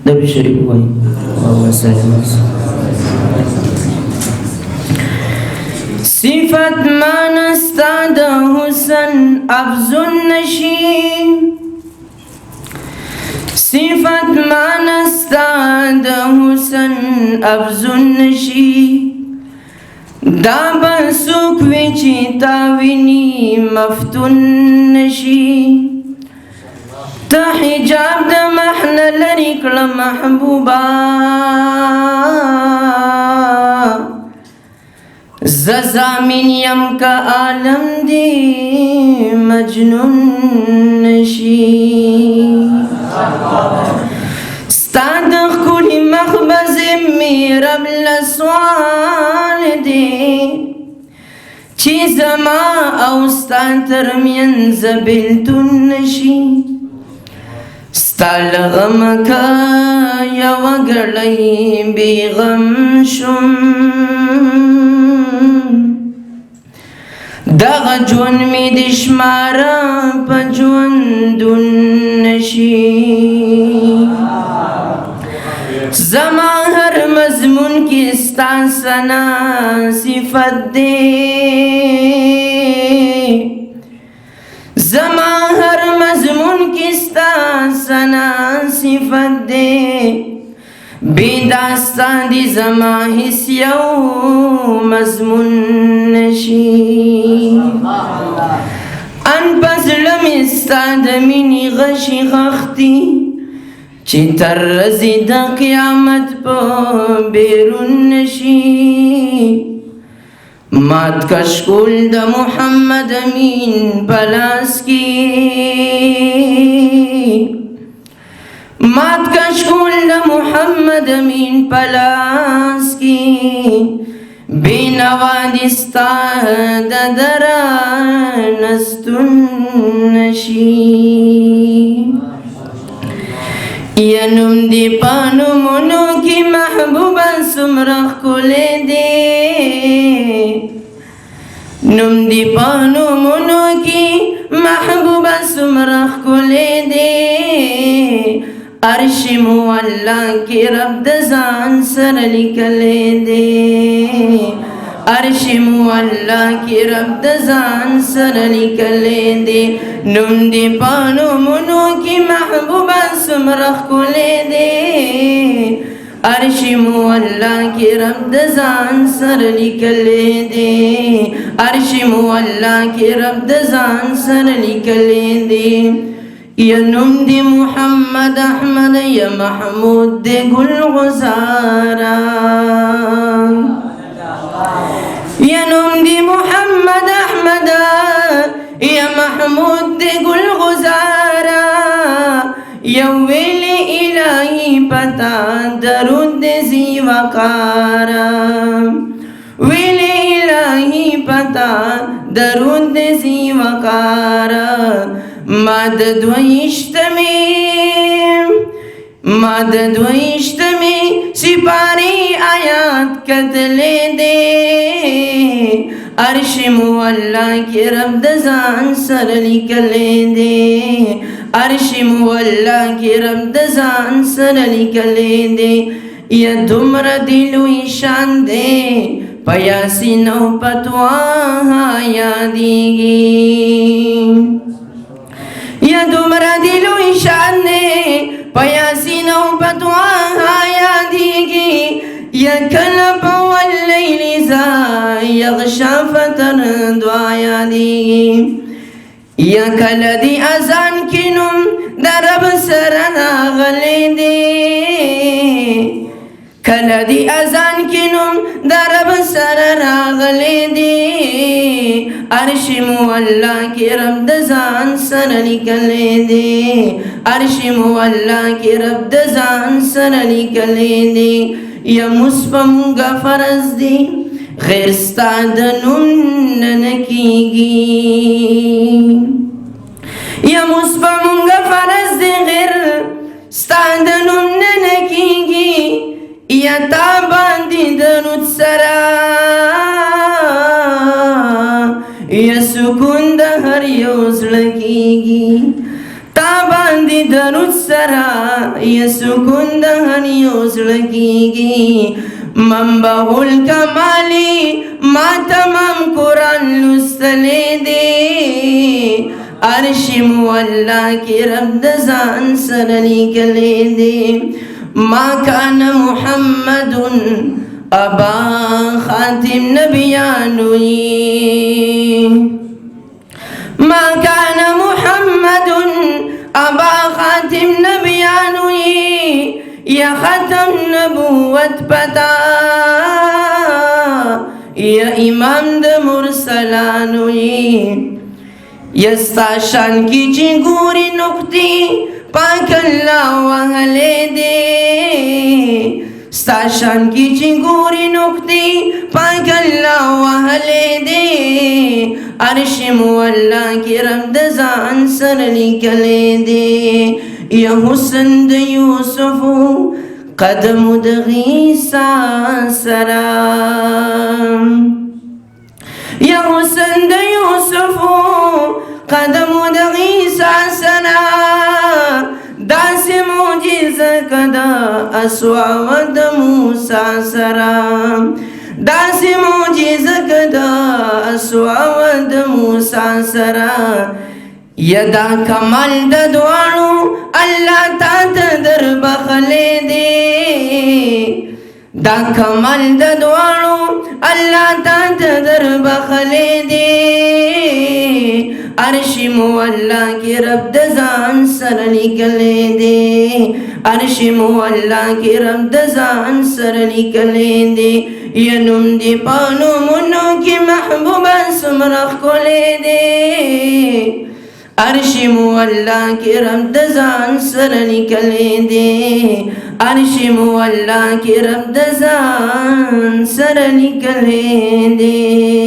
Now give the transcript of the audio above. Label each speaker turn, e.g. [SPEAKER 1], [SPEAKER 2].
[SPEAKER 1] درود شریف وایي. اللهم صل وسلم. صفت مانستا د حسن افزون نشي، صفت مانستا د حسن افزون نشي، دا بسوک وی چی تاوینی مفتون نشي، تا حجاب د محنه لري کړه محبوبا، زمین یم کا عالم دی مجنون نشی، ستا د ښکلي مخبز می رب له سوال دی، چې زما او ستا ترمنځ بېلتون نشي، ستا له غمه که یوه ګړۍ بې غم شم، دغه ژوند مې د شماره په ژوندون نشي، زما هر مضمون کې ستا ثنا صفت دی، زما هر مضمون کې ستا ثنا صفت دی، بی داستان دی زما هیڅ یو مضمون نشي، ان په زړه مې ستا د مینې غشي غښتي، چې تر ورځې د قیامت په بیرون نشي، مات کش کول د محمد امین په لاس کې، مات کش کول د محمد امین په لاس کې، بینوا دې ستا د درانستون نشي، یا نوم دې په نومونو کې محبوبه څومره ښکلی دی، نوم دې په نومونو کې محبوبه څومره ښکلی دی، عرش مو الله کې رب د ځان سره لیکلی دی، عرش مو الله کې رب د ځان سره لیکلی دی، نوم دې په نومونو کې محبوبه څومره ښکلی دی، عرش مو الله کې رب د ځان سره لیکلی دی، عرش مو الله کې رب د ځان سره لیکلی دی، یا نوم دی محمد احمد یا محمود دی گل غزارا، یا نوم دی محمد احمد یا محمود دی گل غزارا، یا ویلی الہی پتا درود دی زی وقارا، ویلی الہی پتا درود دی زی وقارا، ما د دویشتمی سپاری آیات کتلی دی، عرش مو الله کې رب د ځان سره لیکلی دی، عرش مو الله کې رب د ځان سره لیکلی دی، یا دومره دی لوی شان دی په یاسین او په طه یادیږي، یا دومره دی لوی شان دی په یاسین او په طه یادیږي، یا کله په واللیل اذا یغشا فتر دعا یادیږي، یا کله دی اذان کې نوم د رب سره راغلی دی، کله دی اذان کې نوم د رب سره راغلی دی، عرش مو الله کې رب د ځان سره لیکلی دی، عرش مو الله کې رب د ځان سره لیکلی دی، یا موږ په مونږه فرض دی غیر ستا د نوم نه کیږي، یا موږ په مونږه فرض دی غیر ستا د نوم نه کیږي، یا تا باندې درود سره یا سکون د هر یو زړه کیږي، تا باندې درود سره یا سکون د هر یو زړه کېږي منبع الکمالي ما تمام قرآن لوستلی دی عرش مولا کې رب د ځان سره لیکلی دی ما کان محمد ابا خاتم نبیانو ما کان محمد ابا خاتم نبیانو یا ختم نبوت پتا یا امام د مرسلانو یستا شان کی چی گوری نقطی پاک اللہ وحلے دے ستا شان کی چی گوری نقطی پاک اللہ وحلے دے عرش مولا کی رب د ځان سره لیکلی دی یا حسن د یوسف قدم د عیسی سره یا حسن د یوسف قدم د عیسی سره داسې معجزه کده اسوا د موسی سره داسې معجزه کده اسوا د موسی سره یدا کمال د دواړو الله تا ته در بخلی دی دا کمال د دواړو الله تا ته در بخلی دی عرش مولا کې رب د ځان سره لیکلی دی عرش مولا کې رب د ځان سره لیکلی دی یا نوم دی په نومونو کې محبوبه څومره ښکلی دی عرش مولا کې رب د ځان سره لیکلی دی عرش مولا کې رب د ځان سره لیکلی دی